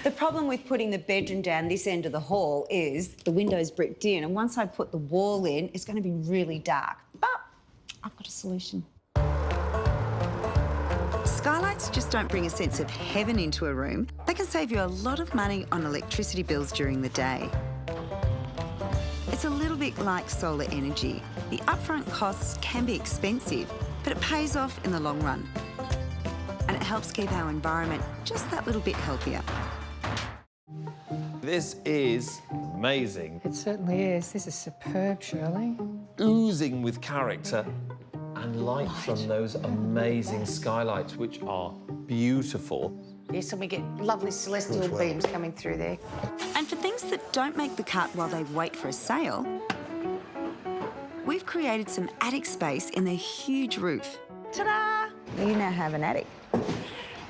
The problem with putting the bedroom down this end of the hall is the window's bricked in, and once I put the wall in, it's going to be really dark. But I've got a solution. Skylights just don't bring a sense of heaven into a room. They can save you a lot of money on electricity bills during the day. It's a little bit like solar energy. The upfront costs can be expensive, but it pays off in the long run. And it helps keep our environment just that little bit healthier. This is amazing. It certainly is. This is superb, Shirley. Oozing with character and light from those amazing skylights, which are beautiful. Yes, and we get lovely celestial beams coming through there. And for things that don't make the cut while they wait for a sale, we've created some attic space in their huge roof. Ta-da! You now have an attic.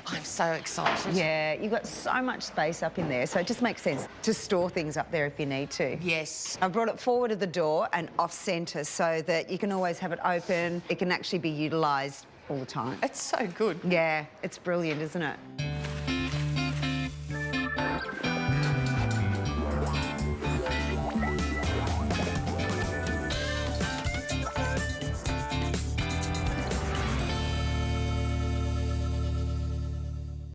I'm so excited. Yeah, you've got so much space up in there, so it just makes sense to store things up there if you need to. Yes. I brought it forward of the door and off-centre so that you can always have it open. It can actually be utilised all the time. It's so good. Yeah, it's brilliant, isn't it?